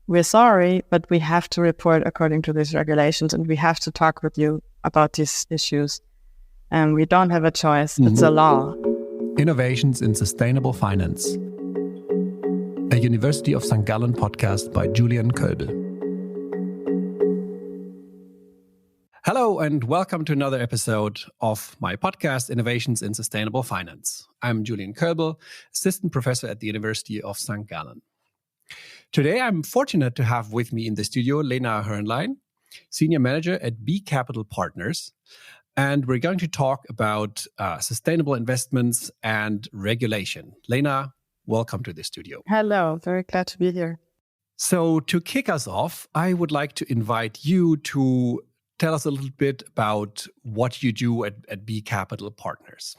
we're sorry, but we have to report according to these regulations and we have to talk with you about these issues. And we don't have a choice. It's a law. Innovations in Sustainable Finance. A University of St.Gallen podcast by Julian Kölbel. Hello and welcome to another episode of my podcast, Innovations in Sustainable Finance. I'm Julian Kölbel, Assistant Professor at the University of St.Gallen. Today, I'm fortunate to have with me in the studio Lena Hörnlein, Senior Manager at B Capital Partners. And we're going to talk about sustainable investments and regulation. Lena, welcome to the studio. Hello, very glad to be here. So to kick us off, I would like to invite you to tell us a little bit about what you do at B Capital Partners.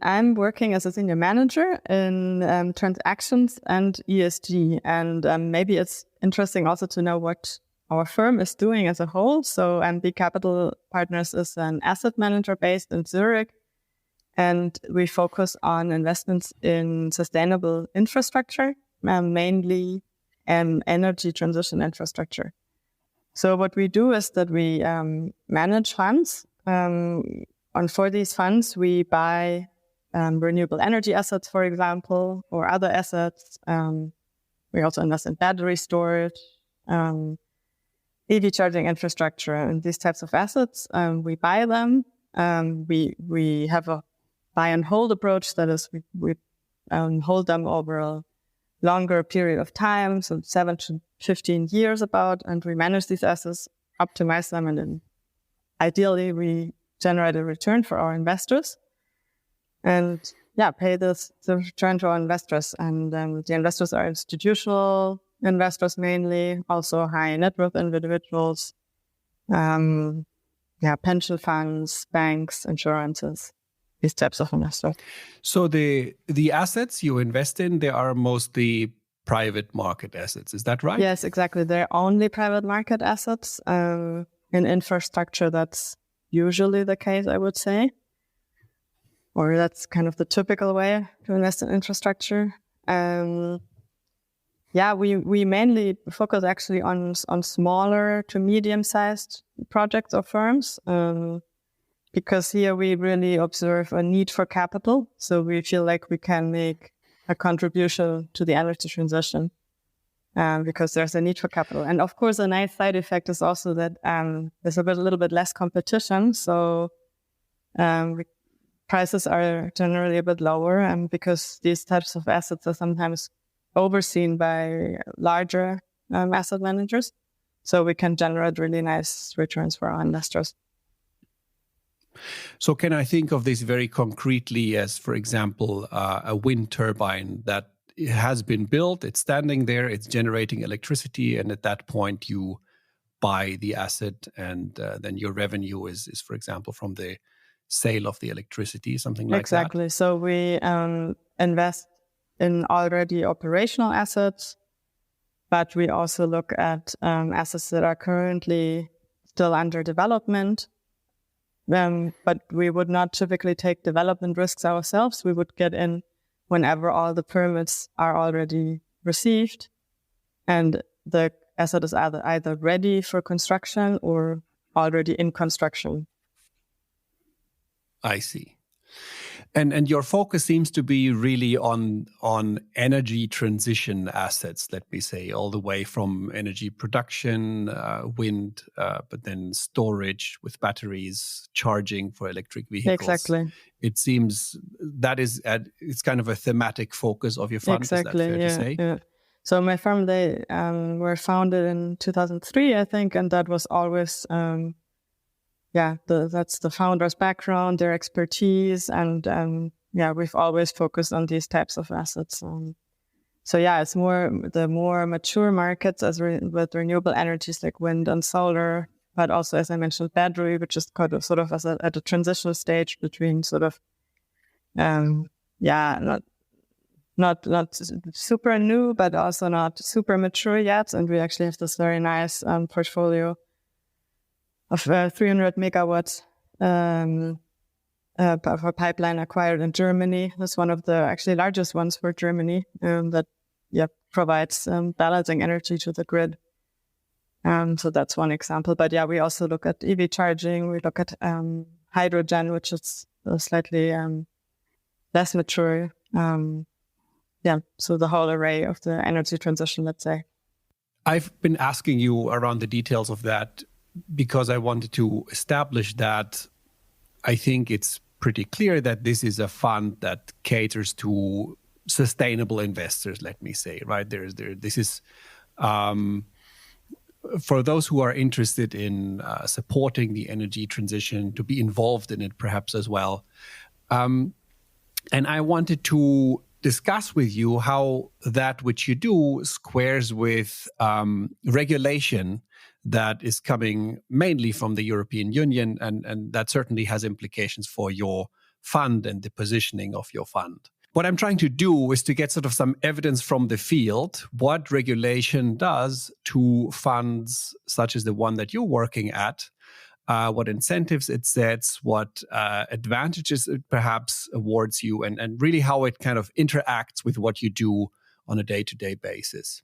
I'm working as a senior manager in transactions and ESG. And maybe it's interesting also to know what our firm is doing as a whole. So B Capital Partners is an asset manager based in Zurich. And we focus on investments in sustainable infrastructure, mainly energy transition infrastructure. So what we do is that we manage funds. And for these funds, we buy renewable energy assets, for example, or other assets. We also invest in battery storage, EV charging infrastructure, and these types of assets. We buy them. We have a buy and hold approach. That is, we hold them over a longer period of time, so 7 to 15 years about, and we manage these assets, optimize them, and then ideally we generate a return for our investors. And pay the return to our investors. And the investors are institutional investors mainly, also high net worth individuals, pension funds, banks, insurances, these types of investors. So the assets you invest in, they are mostly private market assets. Is that right? Yes, exactly. They're only private market assets. In infrastructure, that's usually the case, I would say. Or that's kind of the typical way to invest in infrastructure. We mainly focus actually on smaller to medium-sized projects or firms, because here we really observe a need for capital. So we feel like we can make a contribution to the energy transition because there's a need for capital. And of course, a nice side effect is also that there's a little bit less competition. So prices are generally a bit lower, because these types of assets are sometimes overseen by larger asset managers. So we can generate really nice returns for our investors. So can I think of this very concretely as, for example, a wind turbine that has been built, it's standing there, it's generating electricity, and at that point you buy the asset, and then your revenue is, for example, from the sale of the electricity, something like that? Exactly. So we invest in already operational assets, but we also look at assets that are currently still under development. But we would not typically take development risks ourselves. We would get in whenever all the permits are already received and the asset is either ready for construction or already in construction. I see. And your focus seems to be really on energy transition assets, let me say, all the way from energy production, wind, but then storage with batteries, charging for electric vehicles. Exactly. It seems that it's kind of a thematic focus of your fund. Exactly. Is that fair to say? Yeah. So my firm, they were founded in 2003, I think, and that was always that's the founder's background, their expertise, and we've always focused on these types of assets. It's the more mature markets with renewable energies like wind and solar, but also, as I mentioned, battery, which is kind of sort of at a transitional stage between sort of not super new, but also not super mature yet. And we actually have this very nice portfolio of 300 megawatts for pipeline acquired in Germany. That's one of the actually largest ones for Germany that provides balancing energy to the grid. So that's one example. But yeah, we also look at EV charging. We look at hydrogen, which is slightly less mature. So the whole array of the energy transition, let's say. I've been asking you around the details of that because I wanted to establish that I think it's pretty clear that this is a fund that caters to sustainable investors, let me say, right? This is for those who are interested in supporting the energy transition, to be involved in it perhaps as well. And I wanted to discuss with you how that which you do squares with regulation that is coming mainly from the European Union, and that certainly has implications for your fund and the positioning of your fund. What I'm trying to do is to get sort of some evidence from the field, what regulation does to funds such as the one that you're working at, what incentives it sets, what advantages it perhaps awards you, and really how it kind of interacts with what you do on a day-to-day basis.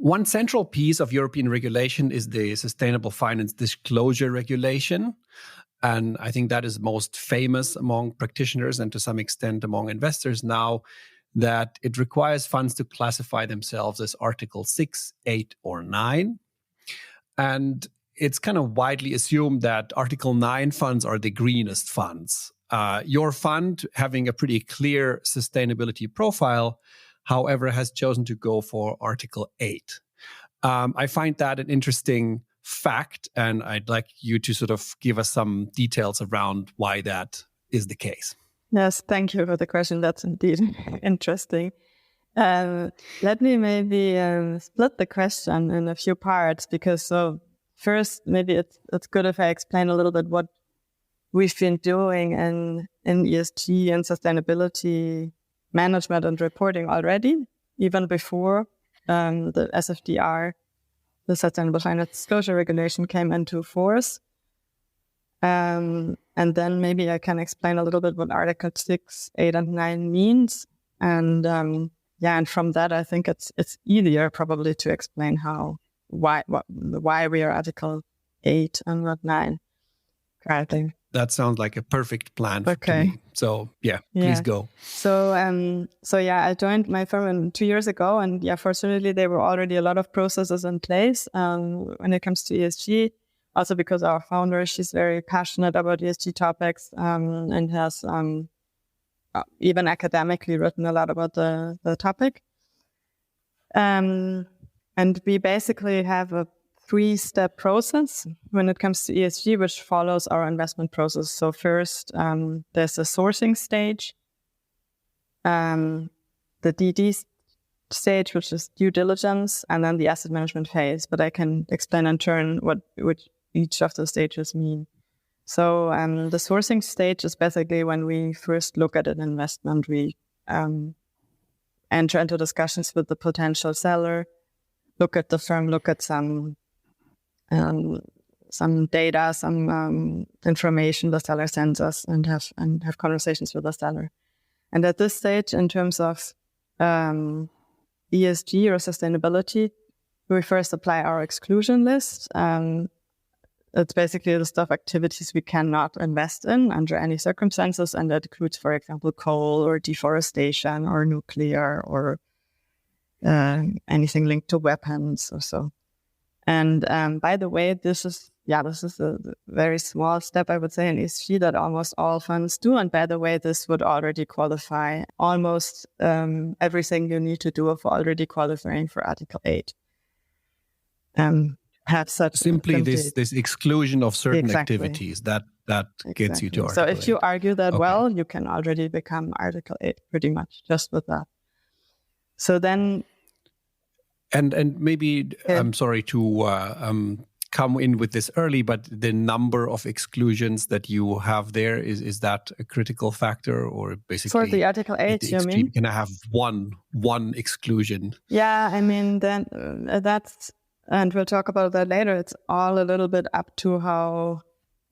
One central piece of European regulation is the Sustainable Finance Disclosure Regulation. And I think that is most famous among practitioners and to some extent among investors now, that it requires funds to classify themselves as Article 6, 8, or 9. And it's kind of widely assumed that Article 9 funds are the greenest funds. Your fund, having a pretty clear sustainability profile, however, has chosen to go for Article 8. I find that an interesting fact, and I'd like you to sort of give us some details around why that is the case. Yes, thank you for the question. That's indeed interesting. Let me maybe split the question in a few parts, because first, maybe it's good if I explain a little bit what we've been doing in ESG and sustainability management and reporting already, even before the SFDR, the Sustainable Finance Disclosure Regulation, came into force. And then maybe I can explain a little bit what Article 6, 8, and 9 means. And and from that, I think it's easier probably to explain why we are Article 8 and not 9 currently. That sounds like a perfect plan to me. So please go. So I joined my firm 2 years ago, and fortunately there were already a lot of processes in place when it comes to ESG. Also because our founder, she's very passionate about ESG topics and has even academically written a lot about the topic. And we basically have a 3-step process when it comes to ESG, which follows our investment process. So first, there's a sourcing stage, the DD stage, which is due diligence, and then the asset management phase. But I can explain in turn which each of the stages mean. So the sourcing stage is basically when we first look at an investment. We enter into discussions with the potential seller, look at the firm, look at some data, some information the seller sends us, and have conversations with the seller. And at this stage, in terms of ESG or sustainability, we first apply our exclusion list. It's basically the stuff activities we cannot invest in under any circumstances, and that includes, for example, coal or deforestation or nuclear or anything linked to weapons or so. And by the way, this is a very small step, I would say, in ESG that almost all funds do. And by the way, this would already qualify almost everything you need to do for already qualifying for Article 8. Have such simply this exclusion of certain activities that gets you to Article 8. So if you argue that well, you can already become Article 8 pretty much just with that. So then. And maybe, I'm sorry to come in with this early, but the number of exclusions that you have there, is that a critical factor, or basically for the Article 8, you mean? Can I have one exclusion? Yeah, I mean, then that's, and we'll talk about that later. It's all a little bit up to how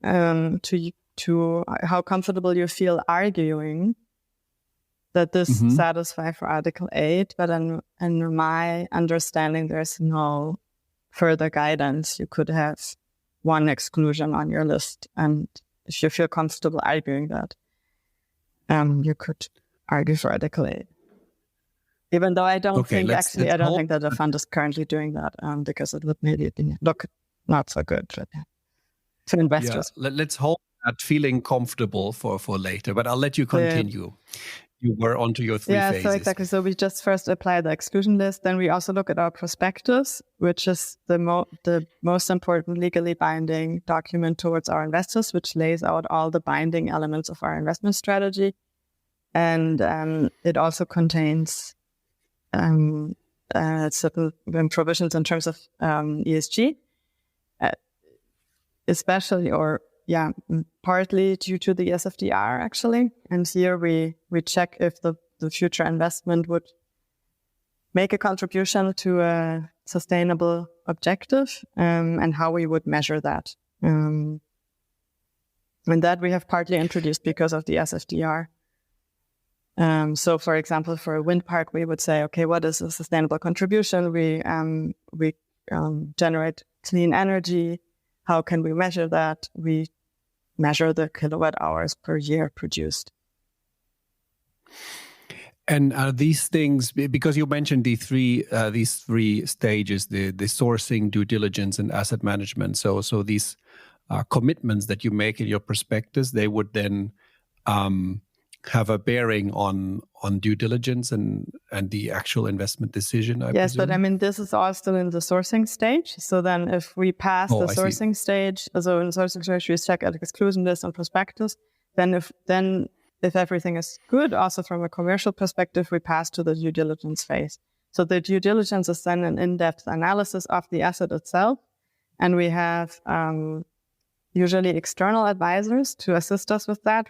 how comfortable you feel arguing that this satisfy for Article 8, but in my understanding, there's no further guidance. You could have one exclusion on your list, and if you feel comfortable arguing that, you could argue for Article 8. Even though I don't think that the fund is currently doing that, because it would maybe look not so good for investors. Yeah, let's hold that feeling comfortable for later, but I'll let you continue. You were onto your three phases. Yeah, so exactly. So we just first apply the exclusion list. Then we also look at our prospectus, which is the most important legally binding document towards our investors, which lays out all the binding elements of our investment strategy. And it also contains certain provisions in terms of ESG, especially partly due to the SFDR, actually. And here we check if the future investment would make a contribution to a sustainable objective, and how we would measure that. And that we have partly introduced because of the SFDR. So, for example, for a wind park, we would say, okay, what is a sustainable contribution? We generate clean energy. How can we measure that? We measure the kilowatt hours per year produced. And are these things, because you mentioned these three stages, the sourcing, due diligence, and asset management. So these commitments that you make in your prospectus, they would then have a bearing on due diligence and the actual investment decision, I presume? But I mean, this is all still in the sourcing stage. So then if we pass the sourcing stage, so in the sourcing stage, we check at exclusion list and prospectus. Then if everything is good, also from a commercial perspective, we pass to the due diligence phase. So the due diligence is then an in-depth analysis of the asset itself. And we have usually external advisors to assist us with that,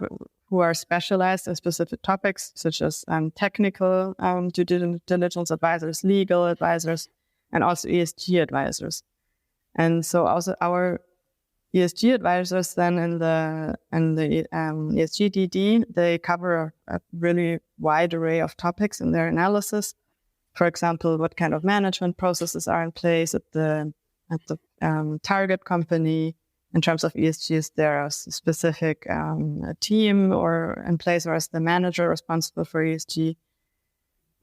who are specialized in specific topics, such as technical due diligence advisors, legal advisors, and also ESG advisors. And so also our ESG advisors then in the ESG DD, they cover a really wide array of topics in their analysis. For example, what kind of management processes are in place at the target company. In terms of ESG, is there a specific team or in place, or is the manager responsible for ESG?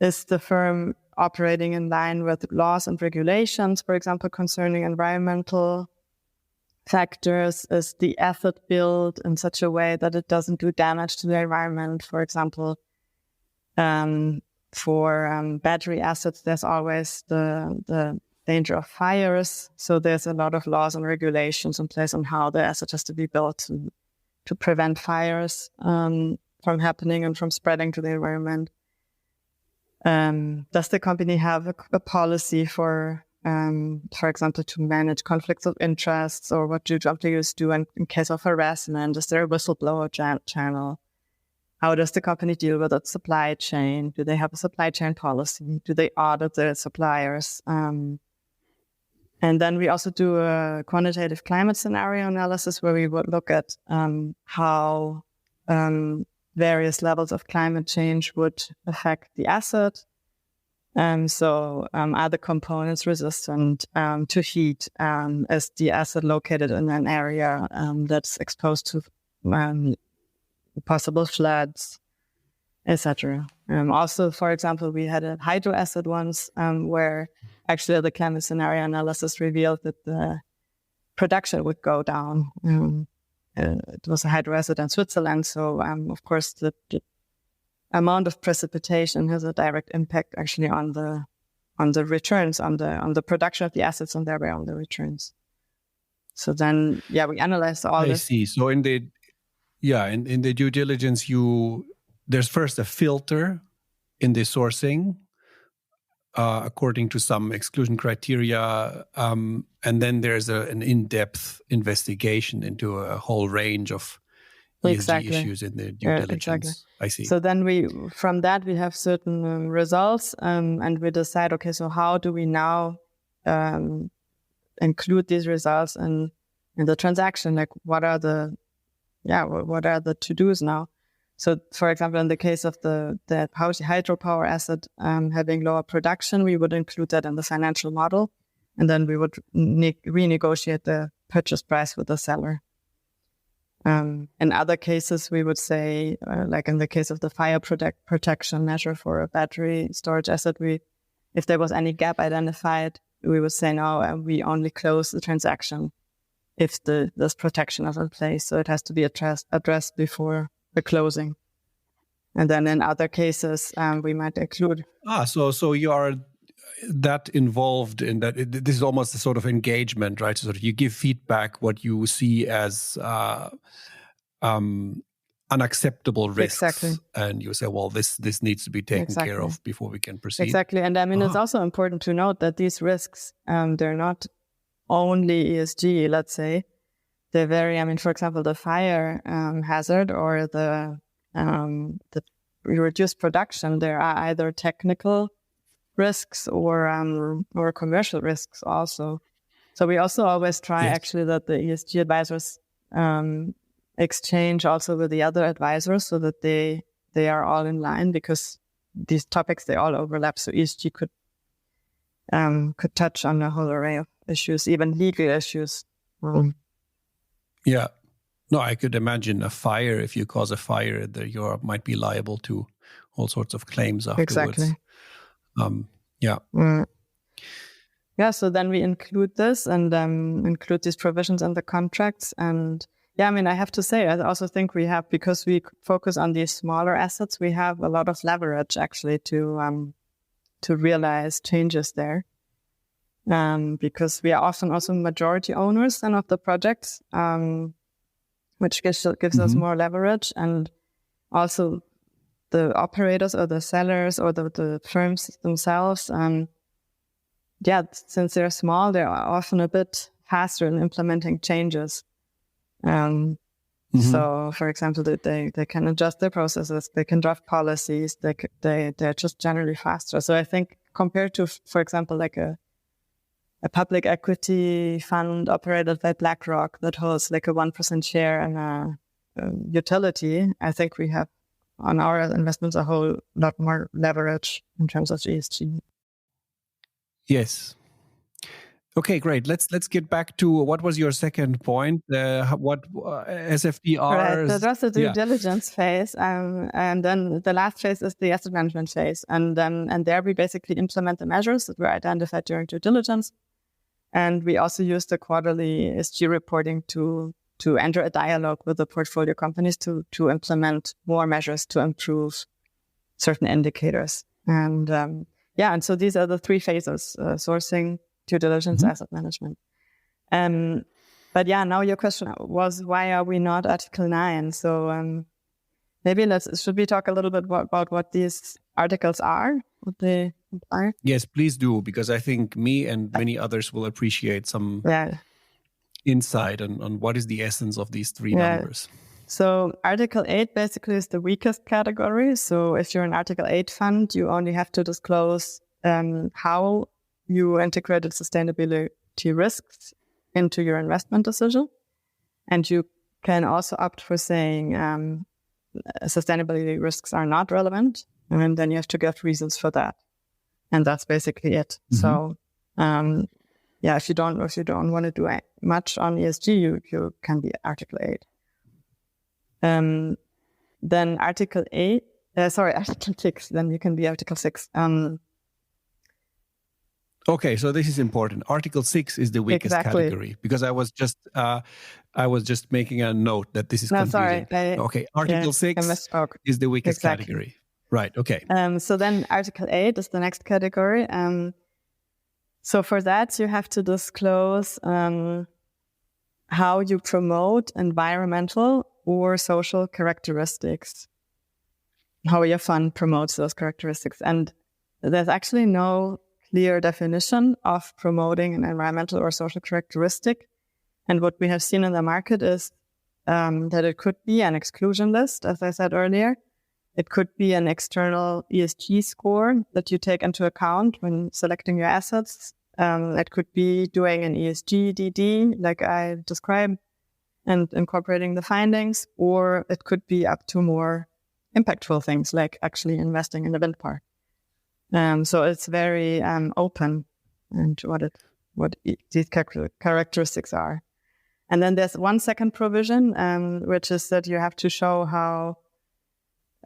Is the firm operating in line with laws and regulations, for example, concerning environmental factors? Is the asset built in such a way that it doesn't do damage to the environment? For example, for battery assets, there's always the danger of fires. So there's a lot of laws and regulations in place on how the asset has to be built to prevent fires from happening and from spreading to the environment. Does the company have a policy for example, to manage conflicts of interests, or what do employees do in case of harassment? Is there a whistleblower channel? How does the company deal with its supply chain? Do they have a supply chain policy? Do they audit their suppliers? And then we also do a quantitative climate scenario analysis, where we would look at how various levels of climate change would affect the asset. So are the components resistant to heat? Is the asset located in an area that's exposed to possible floods, etc.? Also, for example, we had a hydro asset once where actually the climate scenario analysis revealed that the production would go down. It was a hydro asset in Switzerland, so of course the amount of precipitation has a direct impact actually on the returns, on the production of the assets, and thereby on the returns. So then, we analyze all this. I see. So in the due diligence, there's first a filter in the sourcing, according to some exclusion criteria, and then there's an in-depth investigation into a whole range of ESG issues in the due diligence. Exactly. I see. So then from that we have certain results, and we decide, okay, so how do we now include these results in the transaction? Like, what are the to-dos now? So, for example, in the case of the hydropower asset having lower production, we would include that in the financial model, and then we would renegotiate the purchase price with the seller. In other cases, we would say, like in the case of the fire protection measure for a battery storage asset, if there was any gap identified, we would say, no, we only close the transaction if this protection is in place. So it has to be addressed before the closing. And then in other cases, we might include. So you are that involved in that. This is almost a sort of engagement, right? So you give feedback what you see as unacceptable risks. Exactly. And you say, well, this needs to be taken care of before we can proceed. Exactly. And I mean, it's also important to note that these risks, they're not only ESG, let's say. They vary. I mean, for example, the fire hazard or the reduced production, there are either technical risks or commercial risks also. So we also always try actually that the ESG advisors exchange also with the other advisors so that they are all in line, because these topics, they all overlap. So ESG could touch on a whole array of issues, even legal issues. Yeah. No, I could imagine a fire. If you cause a fire, you might be liable to all sorts of claims afterwards. Exactly. Yeah. Yeah, so then we include this and include these provisions in the contracts. And yeah, I mean, I have to say, I also think we have, because we focus on these smaller assets, we have a lot of leverage actually to realize changes there. Because we are often also majority owners then of the projects, which gives us more leverage. And also the operators or the sellers or the firms themselves, since they're small, they're often a bit faster in implementing changes. So, for example, they can adjust their processes, they can draft policies, they're just generally faster. So I think compared to, for example, like a public equity fund operated by BlackRock that holds like a 1% share in a utility, I think we have on our investments a whole lot more leverage in terms of ESG. Yes. Okay, great. Let's get back to what was your second point? What SFDR? Right, that was the due diligence phase, and then the last phase is the asset management phase, and there we basically implement the measures that were identified during due diligence, and we also use the quarterly ESG reporting to enter a dialogue with the portfolio companies to implement more measures to improve certain indicators, and so these are the three phases: sourcing, due diligence, asset management. But now your question was, why are we not Article 9? So maybe should we talk a little bit about what these articles are, what they imply? Yes, please do, because I think me and many others will appreciate some insight on what is the essence of these three numbers. So Article 8 basically is the weakest category. So if you're an Article 8 fund, you only have to disclose how you integrated sustainability risks into your investment decision. And you can also opt for saying sustainability risks are not relevant. And then you have to give reasons for that. And that's basically it. So, if you don't want to do much on ESG, you can be Article 8. Then Article 6, then you can be Article 6. Okay, so this is important. Article 6 is the weakest category, because I was just making a note that this is confusing. Article 6 is the weakest category. Right, okay. So then Article 8 is the next category. So for that, you have to disclose how you promote environmental or social characteristics, how your fund promotes those characteristics. And there's actually no clear definition of promoting an environmental or social characteristic. And what we have seen in the market is that it could be an exclusion list, as I said earlier. It could be an external ESG score that you take into account when selecting your assets. It could be doing an ESG DD, like I described, and incorporating the findings, or it could be up to more impactful things like actually investing in a wind park. So it's very open and what these characteristics are. And then there's one second provision, which is that you have to show how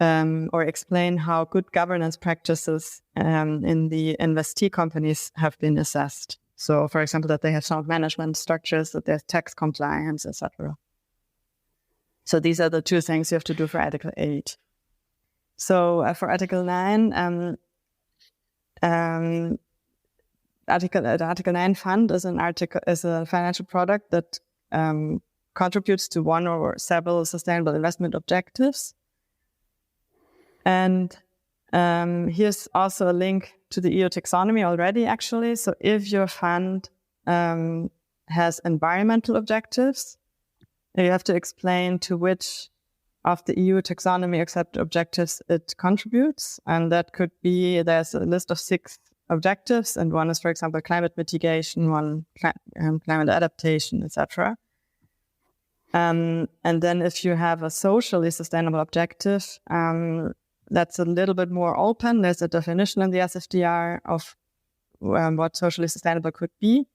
or explain how good governance practices in the investee companies have been assessed. So, for example, that they have sound management structures, that there's tax compliance, etc. So these are the two things you have to do for Article 8. So for Article 9, the Article 9 fund is a financial product that contributes to one or several sustainable investment objectives. And here's also a link to the EU taxonomy already, actually. So if your fund has environmental objectives, you have to explain to which of the EU taxonomy accepted objectives it contributes. And that could be, there's a list of 6 objectives, and one is, for example, climate mitigation, one climate adaptation, etc. And then if you have a socially sustainable objective, that's a little bit more open. There's a definition in the SFDR of what socially sustainable could be.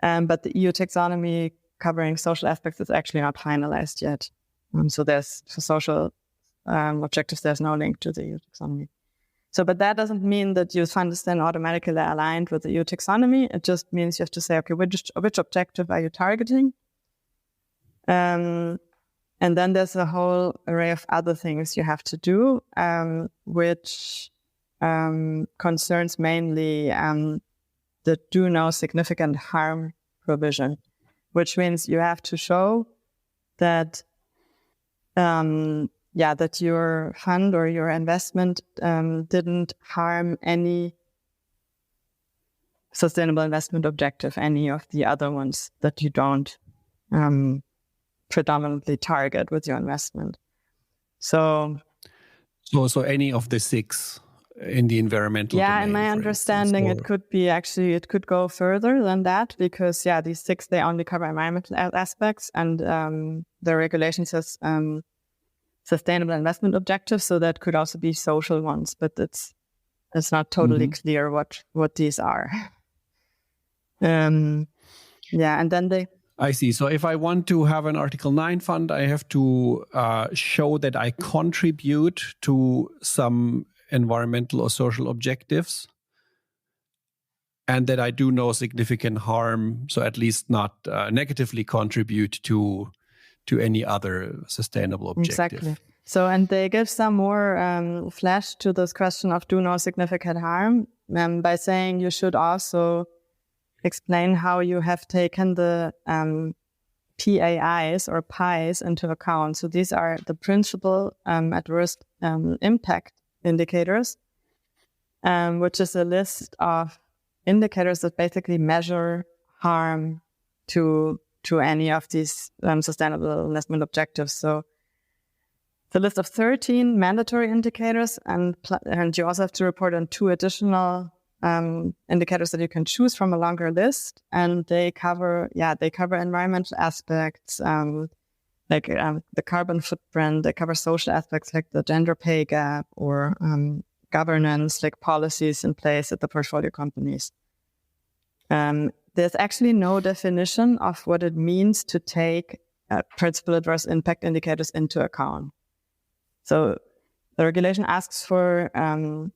But the EU taxonomy covering social aspects is actually not finalized yet. So there's, for social objectives, there's no link to the EU taxonomy. So, but that doesn't mean that your fund is then automatically aligned with the EU taxonomy. It just means you have to say, okay, which objective are you targeting? And then there's a whole array of other things you have to do, which concerns mainly the do no significant harm provision, which means you have to show that that your fund or your investment didn't harm any sustainable investment objective, any of the other ones that you don't predominantly target with your investment. So any of the 6 in the environmental domain, in my understanding, instance, it could go further than that, because these 6, they only cover environmental aspects, and the regulation says sustainable investment objectives, so that could also be social ones, but it's not totally clear what these are. And then I see. So if I want to have an Article 9 fund, I have to show that I contribute to some environmental or social objectives, and that I do no significant harm, so at least not negatively contribute to any other sustainable objective. Exactly. So, and they give some more flesh to this question of do no significant harm by saying you should also explain how you have taken the PAIs or PIs into account. So these are the principal adverse impact indicators, which is a list of indicators that basically measure harm to any of these sustainable investment objectives. So the list of 13 mandatory indicators, and you also have to report on 2 additional indicators that you can choose from a longer list, and they cover environmental aspects, like the carbon footprint. They cover social aspects like the gender pay gap, or governance, like policies in place at the portfolio companies. There's actually no definition of what it means to take principal adverse impact indicators into account. So the regulation asks for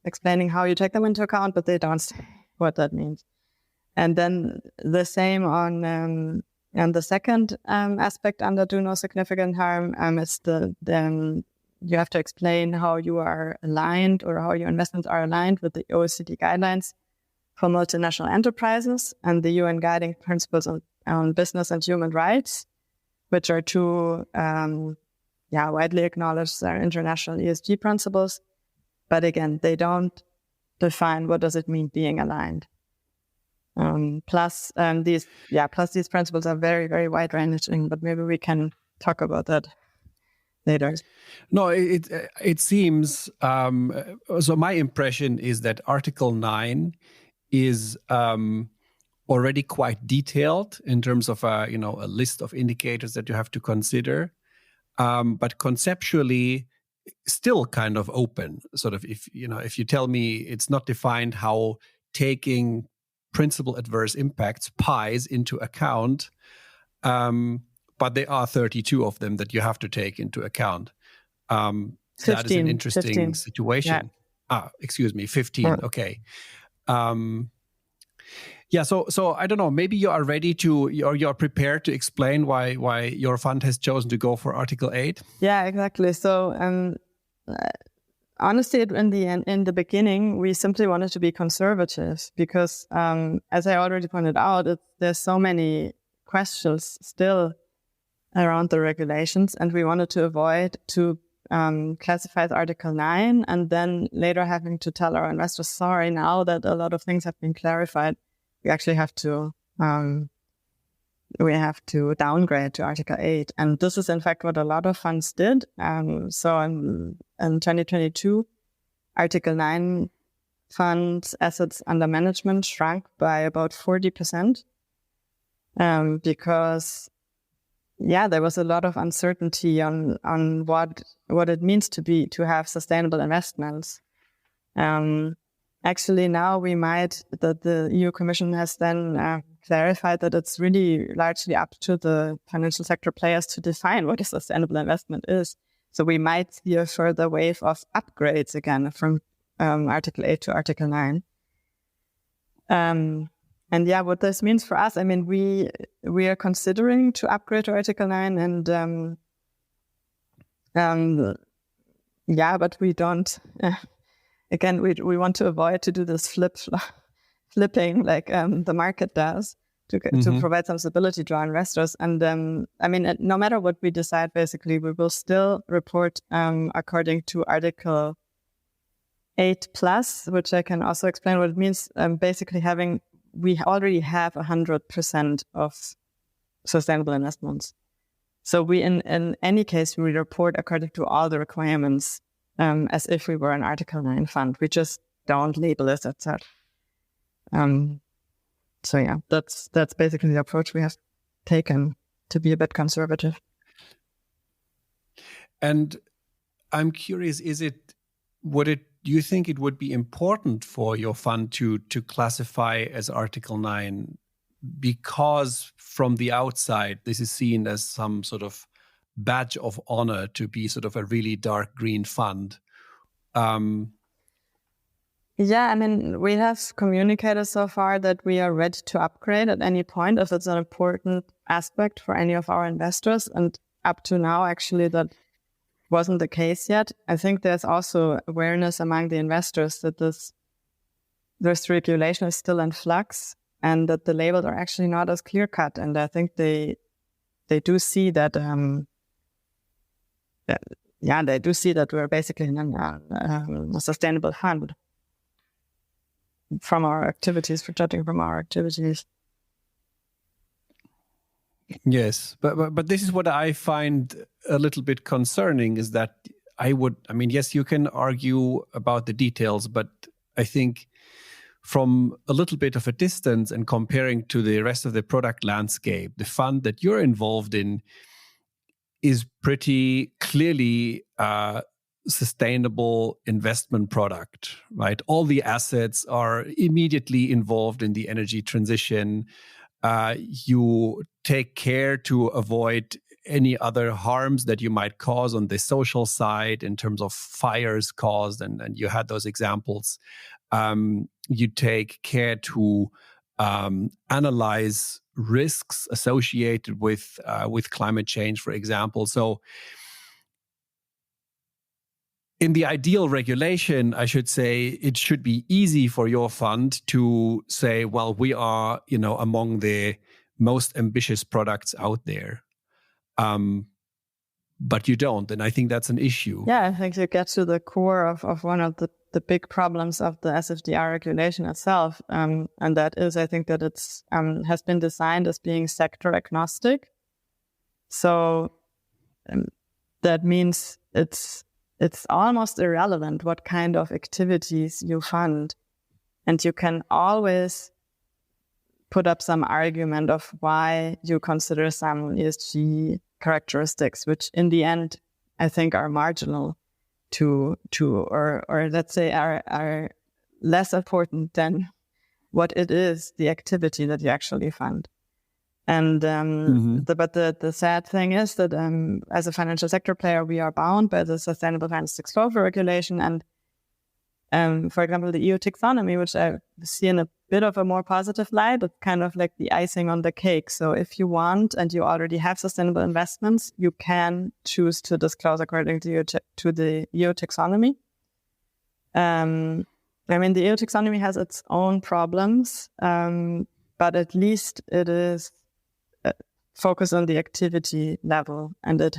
explaining how you take them into account, but they don't say what that means. And then the same on the second aspect under do no significant harm, is you have to explain how you are aligned, or how your investments are aligned with the OECD guidelines for multinational enterprises and the UN guiding principles on business and human rights, which are 2 widely acknowledged international ESG principles. But again, they don't define what does it mean being aligned. Plus these principles are very, very wide-ranging, but maybe we can talk about that later. No, it seems, so my impression is that Article 9 is already quite detailed in terms of a list of indicators that you have to consider. But conceptually, still kind of open. Sort of, if you tell me it's not defined how taking principal adverse impacts pies into account, but there are 32 of them that you have to take into account. 15, that is an interesting 15. situation. Yeah. Excuse me, 15. Yeah. Okay. So I don't know. Maybe you are ready to, or you're prepared to explain why your fund has chosen to go for Article 8. Yeah, exactly. So honestly, in the beginning, we simply wanted to be conservative because, as I already pointed out, there's so many questions still around the regulations, and we wanted to avoid to classify Article 9 and then later having to tell our investors, sorry, now that a lot of things have been clarified, we actually have to downgrade to Article 8. And this is in fact what a lot of funds did. So in 2022, Article 9 funds assets under management shrunk by about 40%, because there was a lot of uncertainty on what it means to have sustainable investments. Actually, now that the EU Commission has then clarified that it's really largely up to the financial sector players to define what a sustainable investment is. So we might see a further wave of upgrades again from Article 8 to Article 9. And what this means for us, I mean, we are considering to upgrade to Article 9 and but we don't. Again, we want to avoid to do this flipping like the market does to provide some stability to our investors. And I mean, no matter what we decide, basically, we will still report according to Article 8+, which I can also explain what it means. Basically, we already have 100% of sustainable investments. So we, in any case, we report according to all the requirements, as if we were an Article 9 fund. We just don't label it as such. That's basically the approach we have taken, to be a bit conservative. And I'm curious, do you think it would be important for your fund to classify as Article 9 because from the outside, this is seen as some sort of badge of honor to be sort of a really dark green fund? I mean, we have communicated so far that we are ready to upgrade at any point if it's an important aspect for any of our investors. And up to now, actually, that wasn't the case yet. I think there's also awareness among the investors that this regulation is still in flux and that the labels are actually not as clear-cut. And I think they do see that, they do see that we're basically a sustainable fund from our activities, for judging from our activities. Yes, but this is what I find a little bit concerning, is that yes, you can argue about the details, but I think from a little bit of a distance and comparing to the rest of the product landscape, the fund that you're involved in is pretty clearly a sustainable investment product, right? All the assets are immediately involved in the energy transition. You take care to avoid any other harms that you might cause on the social side in terms of fires caused, and you had those examples. You take care to analyze risks associated with climate change, for example. So in the ideal regulation, I should say, it should be easy for your fund to say, well, we are, among the most ambitious products out there. But you don't, and I think that's an issue. Yeah, I think you get to the core of one of the big problems of the SFDR regulation itself. And that is, I think that it's has been designed as being sector agnostic. So that means it's almost irrelevant what kind of activities you fund. And you can always put up some argument of why you consider some ESG characteristics, which in the end, I think are marginal. or let's say are less important than what it is, the activity that you actually fund. And but the sad thing is that as a financial sector player, we are bound by the Sustainable Finance Disclosure Regulation, and for example, the EU taxonomy, which I see in a bit of a more positive light, it's kind of like the icing on the cake. So if you want and you already have sustainable investments, you can choose to disclose according to the EU taxonomy. I mean, the EU taxonomy has its own problems, but at least it is focused on the activity level, and it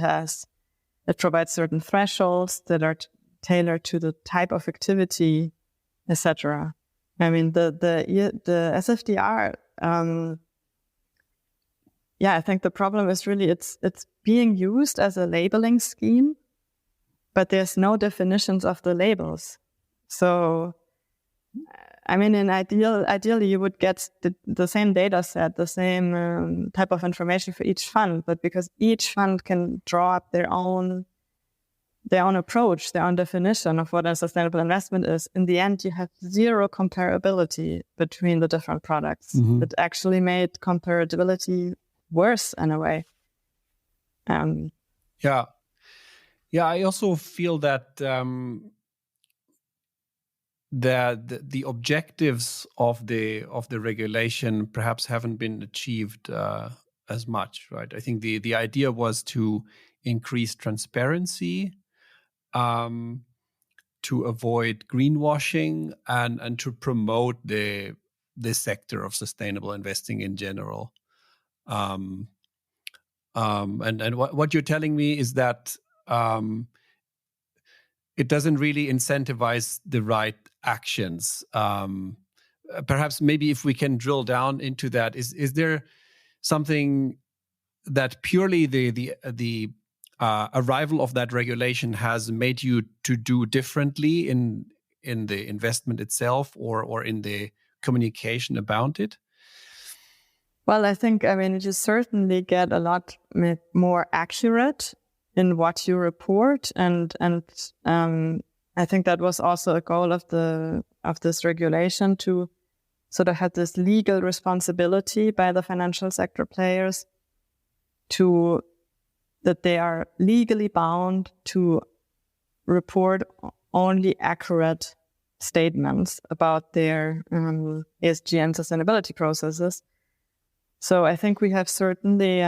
provides certain thresholds that are tailored to the type of activity, etc. I mean, the SFDR, I think the problem is really it's being used as a labeling scheme, but there's no definitions of the labels. So, I mean, ideally you would get the same data set, the same type of information for each fund, but because each fund can draw up their own approach, their own definition of what a sustainable investment is, in the end you have zero comparability between the different products. Mm-hmm. It actually made comparability worse in a way. I also feel that the objectives of the regulation perhaps haven't been achieved as much, right? I think the idea was to increase transparency, to avoid greenwashing, and to promote the sector of sustainable investing in general. And what you're telling me is that it doesn't really incentivize the right actions. Perhaps maybe if we can drill down into that, is there something that purely the arrival of that regulation has made you to do differently in the investment itself or in the communication about it? Well, I think, you certainly get a lot more accurate in what you report, and I think that was also a goal of this regulation, to sort of have this legal responsibility by the financial sector players that they are legally bound to report only accurate statements about their ESG and sustainability processes. So I think we have certainly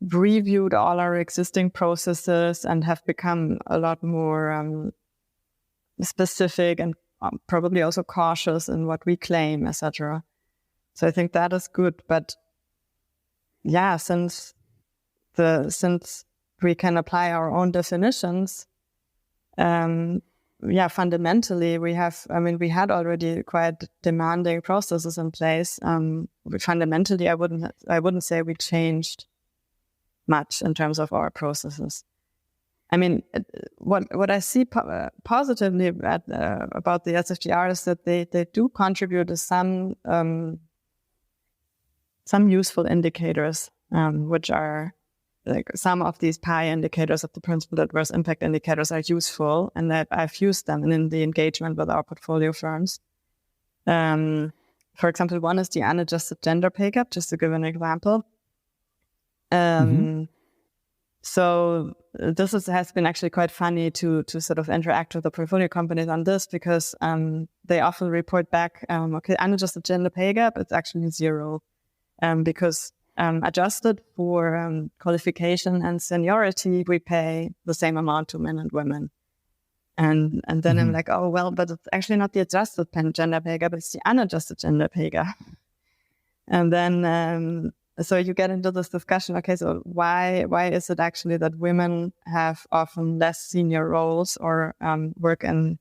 reviewed all our existing processes and have become a lot more specific and probably also cautious in what we claim, etc. So I think that is good. But yeah, since we can apply our own definitions, fundamentally we had already quite demanding processes in place. Fundamentally, I wouldn't say we changed much in terms of our processes. I mean, what I see positively about the SFDR is that they do contribute to some useful indicators, which are like some of these PI indicators of the principal adverse impact indicators are useful, and that I've used them in the engagement with our portfolio firms. For example, one is the unadjusted gender pay gap, just to give an example. So this has been actually quite funny to sort of interact with the portfolio companies on this, because they often report back, unadjusted gender pay gap, it's actually zero, because adjusted for qualification and seniority, we pay the same amount to men and women. And then I'm like, oh, well, but it's actually not the adjusted gender pay gap, it's the unadjusted gender pay gap. And then so you get into this discussion, okay, so why is it actually that women have often less senior roles or work in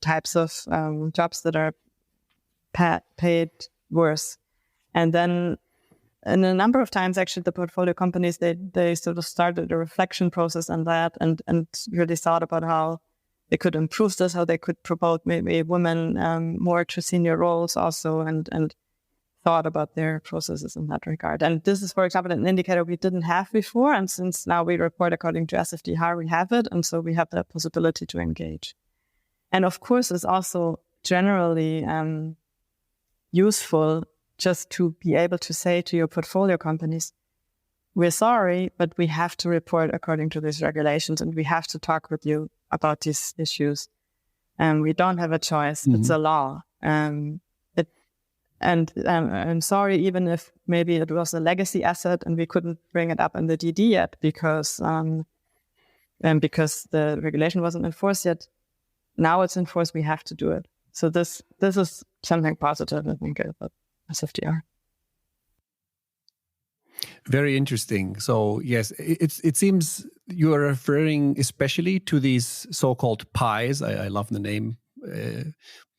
types of jobs that are paid worse? And then in a number of times, actually, the portfolio companies, they sort of started a reflection process on that and really thought about how they could improve this, how they could promote maybe women more to senior roles also, and thought about their processes in that regard. And this is, for example, an indicator we didn't have before. And since now we report according to SFDR, we have it. And so we have the possibility to engage. And of course, it's also generally useful just to be able to say to your portfolio companies, we're sorry, but we have to report according to these regulations and we have to talk with you about these issues. And we don't have a choice. Mm-hmm. It's a law. And I'm sorry, even if maybe it was a legacy asset and we couldn't bring it up in the DD yet because the regulation wasn't enforced yet. Now it's enforced, we have to do it. So this is something positive, I think, about SFDR. Very interesting. So yes, it seems you are referring especially to these so-called pies. I love the name.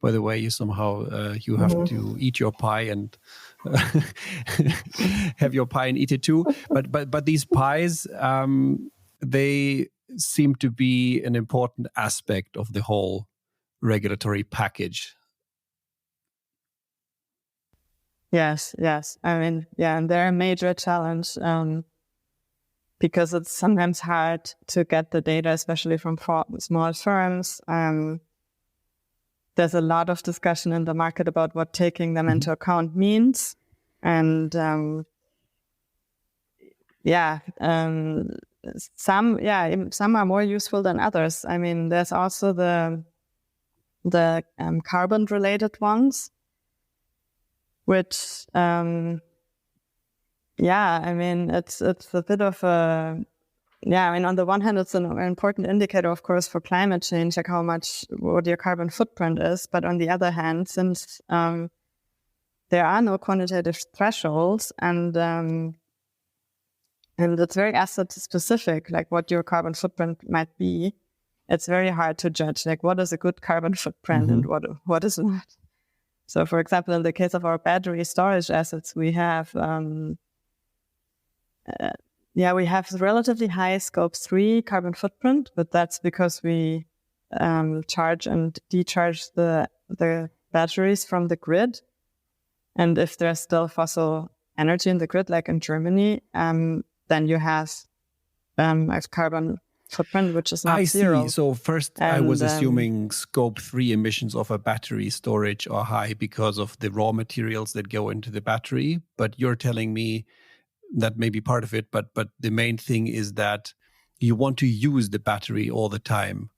By the way, you somehow you have to eat your pie and have your pie and eat it too. But these pies, they seem to be an important aspect of the whole regulatory package. Yes. I mean, yeah, and they're a major challenge because it's sometimes hard to get the data, especially from small firms. There's a lot of discussion in the market about what taking them into account means. And some are more useful than others. I mean, there's also the carbon-related ones, which, I mean, it's a bit of a... Yeah, I mean, on the one hand, it's an important indicator, of course, for climate change, like what your carbon footprint is. But on the other hand, since there are no quantitative thresholds and it's very asset specific, like what your carbon footprint might be, it's very hard to judge, like what is a good carbon footprint and what is not. So, for example, in the case of our battery storage assets, we have... we have relatively high scope 3 carbon footprint, but that's because we charge and decharge the batteries from the grid. And if there's still fossil energy in the grid, like in Germany, then you have a carbon footprint, which is not zero. I see. So first I was assuming scope 3 emissions of a battery storage are high because of the raw materials that go into the battery. But you're telling me that may be part of it, but the main thing is that you want to use the battery all the time,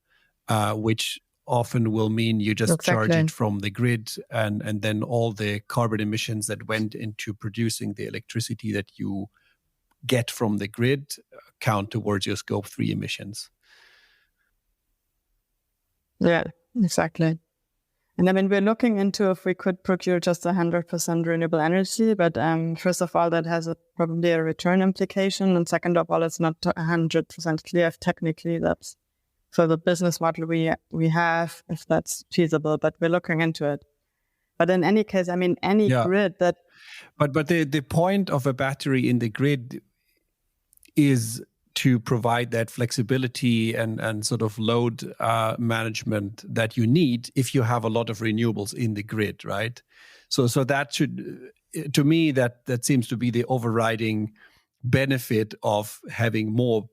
which often will mean you just charge it from the grid, and then all the carbon emissions that went into producing the electricity that you get from the grid count towards your scope 3 emissions. Yeah, exactly. And I mean, we're looking into if we could procure just 100% renewable energy, but first of all, that has probably a return implication. And second of all, it's not 100% clear if technically that's for the business model we have, if that's feasible, but we're looking into it. But in any case, I mean, any grid that... But the point of a battery in the grid is to provide that flexibility and sort of load management that you need if you have a lot of renewables in the grid, right? So that should, to me, that seems to be the overriding benefit of having more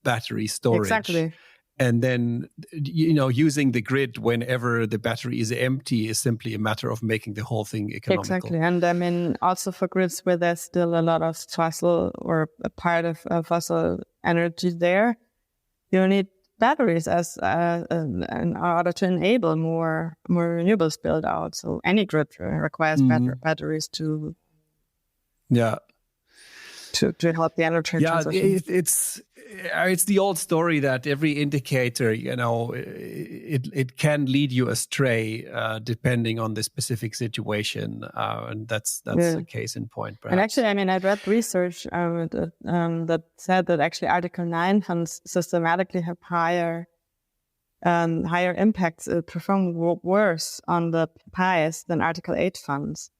battery storage. Exactly. And then, using the grid whenever the battery is empty is simply a matter of making the whole thing economical. Exactly. And I mean, also for grids where there's still a lot of fossil or a part of fossil energy there, you need batteries as in order to enable more renewables build out. So any grid requires batteries to help the energy transition. It's the old story that every indicator, it can lead you astray depending on the specific situation, and that's the case in point. Perhaps. And actually, I mean, I read research that said that actually Article 9 funds systematically have higher impacts, perform worse on the PIs than Article 8 funds.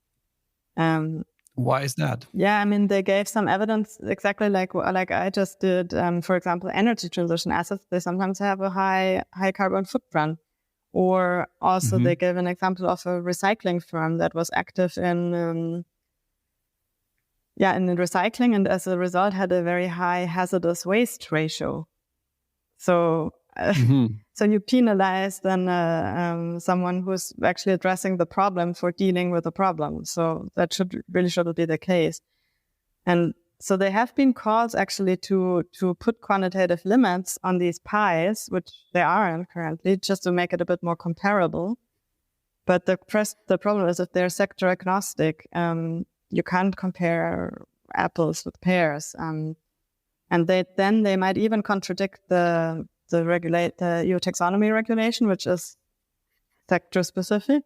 Why is that? Yeah, I mean, they gave some evidence exactly like I just did. For example, energy transition assets, they sometimes have a high carbon footprint. Or also they gave an example of a recycling firm that was active in in recycling, and as a result had a very high hazardous waste ratio. So so you penalize then someone who's actually addressing the problem for dealing with the problem. So that shouldn't be the case. And so there have been calls actually to put quantitative limits on these pies, which they aren't currently, just to make it a bit more comparable. But the problem is if they're sector agnostic, you can't compare apples with pears. And they might even contradict the EU taxonomy regulation, which is sector specific.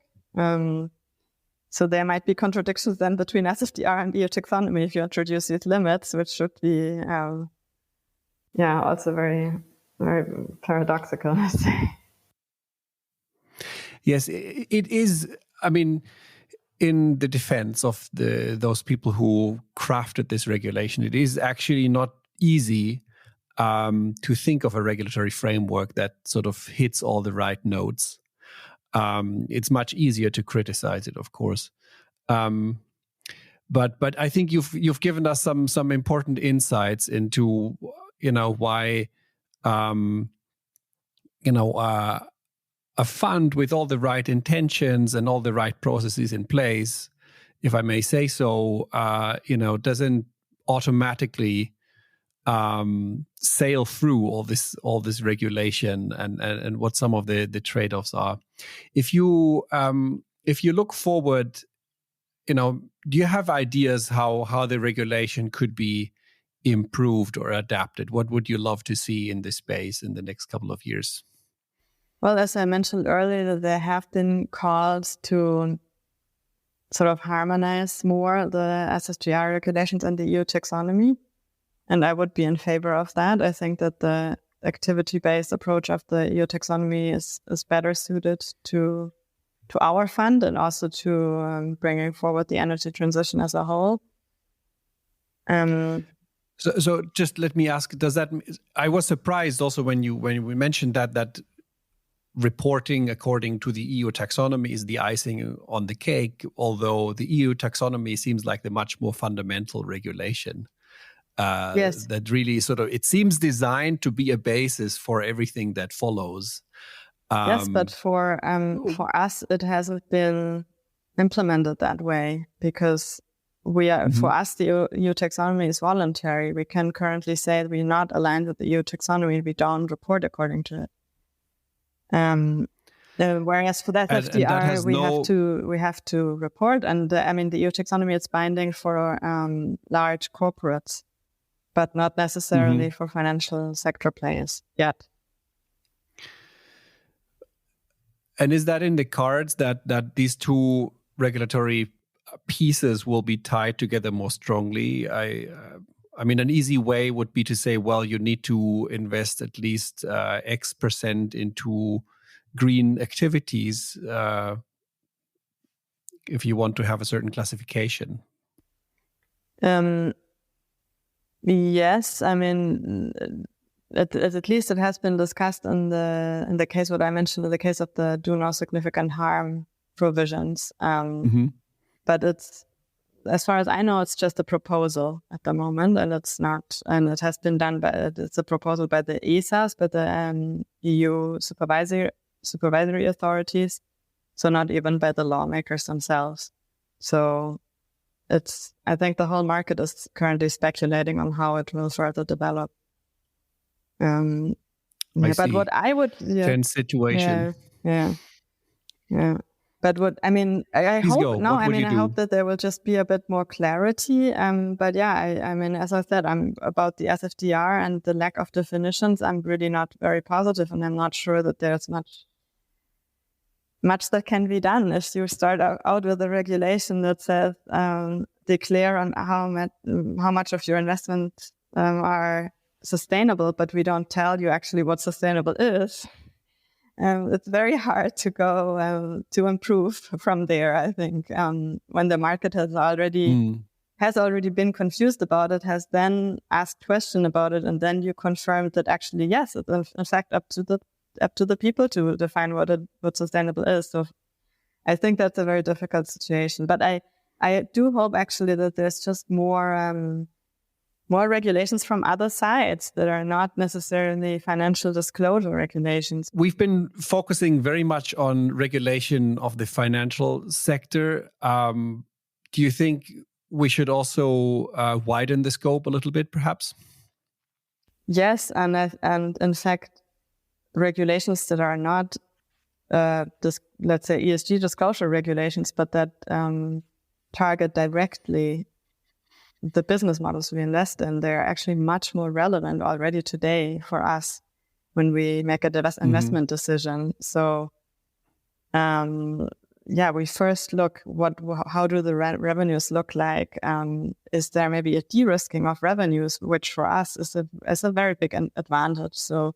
So there might be contradictions then between SFDR and EU taxonomy if you introduce these limits, which should be, also very, very paradoxical, I say. Yes, it is. I mean, in the defense of those people who crafted this regulation, it is actually not easy to think of a regulatory framework that sort of hits all the right notes. It's much easier to criticize it, of course. But I think you've given us some important insights into why a fund with all the right intentions and all the right processes in place, if I may say so, doesn't automatically sail through all this regulation and what some of the trade-offs are. If you look forward, do you have ideas how the regulation could be improved or adapted? What would you love to see in this space in the next couple of years? Well, as I mentioned earlier, there have been calls to sort of harmonize more the SFDR regulations and the EU taxonomy. And I would be in favor of that. I think that the activity-based approach of the EU taxonomy is better suited to our fund and also to bringing forward the energy transition as a whole. So just let me ask: does that? I was surprised also when we mentioned that reporting according to the EU taxonomy is the icing on the cake, although the EU taxonomy seems like the much more fundamental regulation. Yes. That really it seems designed to be a basis for everything that follows. Yes, but for us, it hasn't been implemented that way because for us, the EU taxonomy is voluntary. We can currently say that we're not aligned with the EU taxonomy. We don't report according to it. Whereas for that FDR, we have to report. And the EU taxonomy is binding for large corporates, but not necessarily for financial sector players yet. And is that in the cards that these two regulatory pieces will be tied together more strongly? I mean, an easy way would be to say, well, you need to invest at least X% into green activities if you want to have a certain classification. Yes, I mean, at least it has been discussed in the case what I mentioned in the case of the do no significant harm provisions. But it's, as far as I know, it's just a proposal at the moment, and it's not, and it has been done it's a proposal by the ESAs, by the EU supervisory authorities, so not even by the lawmakers themselves. So I think the whole market is currently speculating on how it will further develop. But what I would tense situation. Yeah. But I hope that there will just be a bit more clarity. But as I said, I'm about the SFDR and the lack of definitions. I'm really not very positive, and I'm not sure that there's much that can be done if you start out with a regulation that says declare on how much of your investment are sustainable, but we don't tell you actually what sustainable is. It's very hard to go to improve from there. I think when the market has already been confused about it, has then asked question about it, and then you confirm that actually yes, it's in fact up to the people to define what sustainable is. So I think that's a very difficult situation. But I I do hope actually that there's just more regulations from other sides that are not necessarily financial disclosure regulations. We've been focusing very much on regulation of the financial sector. Do you think we should also widen the scope a little bit, perhaps? Yes, and in fact, regulations that are not, let's say, ESG disclosure regulations, but that target directly the business models we invest in, they're actually much more relevant already today for us when we make a investment decision. So, we first look how do the revenues look like? Is there maybe a de-risking of revenues, which for us is a very big advantage. So,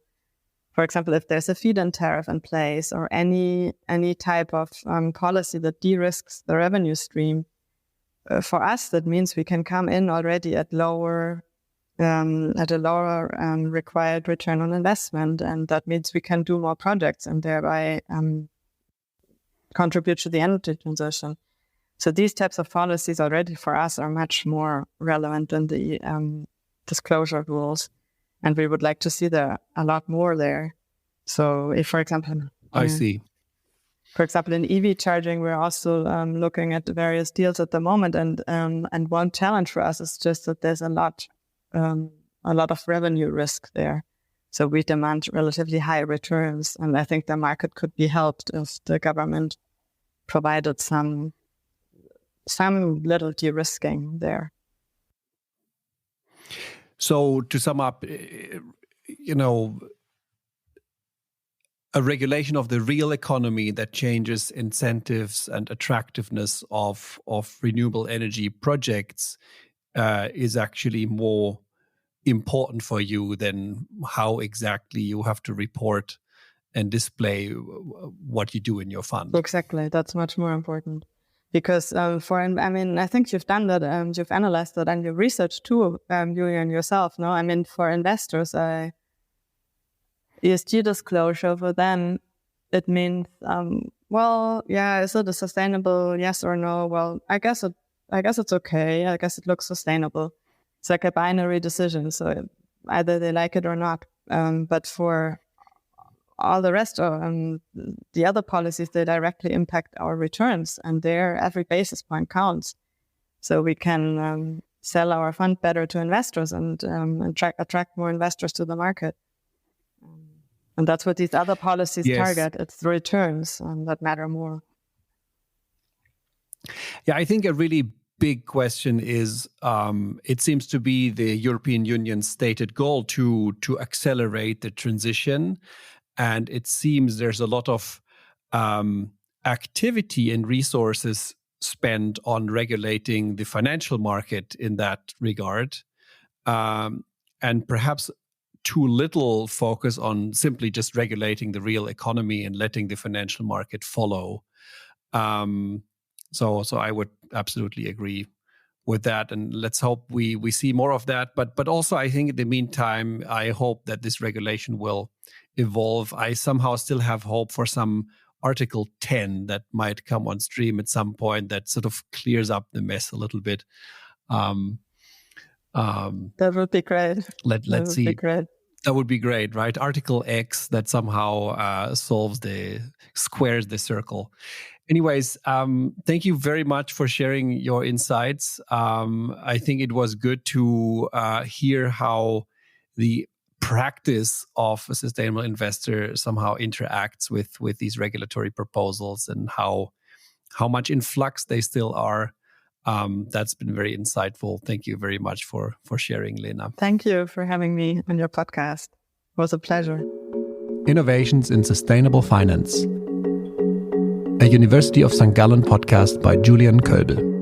for example, if there's a feed-in tariff in place or any type of policy that de-risks the revenue stream, for us that means we can come in already at a lower required return on investment, and that means we can do more projects and thereby contribute to the energy transition. So these types of policies already for us are much more relevant than the disclosure rules, and we would like to see a lot more there. So if, for example, I see. For example, in EV charging, we're also looking at the various deals at the moment, and one challenge for us is just that there's a lot of revenue risk there. So we demand relatively high returns, and I think the market could be helped if the government provided some little de-risking there. So to sum up, a regulation of the real economy that changes incentives and attractiveness of renewable energy projects is actually more important for you than how exactly you have to report and display what you do in your fund. Exactly, that's much more important. Because I think you've done that, you've analyzed that, and you researched too, Julian, yourself. No, I mean, for investors, ESG disclosure for them, it means, is it a sustainable yes or no? Well, I guess it's okay. I guess it looks sustainable. It's like a binary decision, so either they like it or not. But for all the rest of the other policies, they directly impact our returns, and there every basis point counts. So we can sell our fund better to investors and attract more investors to the market. And that's what these other policies target. It's the returns that matter more. Yeah, I think a really big question is, it seems to be the European Union's stated goal to accelerate the transition. And it seems there's a lot of activity and resources spent on regulating the financial market in that regard. And perhaps too little focus on simply just regulating the real economy and letting the financial market follow. So I would absolutely agree with that, and let's hope we see more of that. But also, I think in the meantime, I hope that this regulation will evolve. I somehow still have hope for some Article 10 that might come on stream at some point that sort of clears up the mess a little bit. That would be great. Let's see. That would be great, right? Article X that somehow squares the circle. Anyways, thank you very much for sharing your insights. I think it was good to hear how the practice of a sustainable investor somehow interacts with these regulatory proposals and how much in flux they still are. That's been very insightful. Thank you very much for sharing, Lena. Thank you for having me on your podcast. It was a pleasure. Innovations in Sustainable Finance, a University of St. Gallen podcast by Julian Kölbel.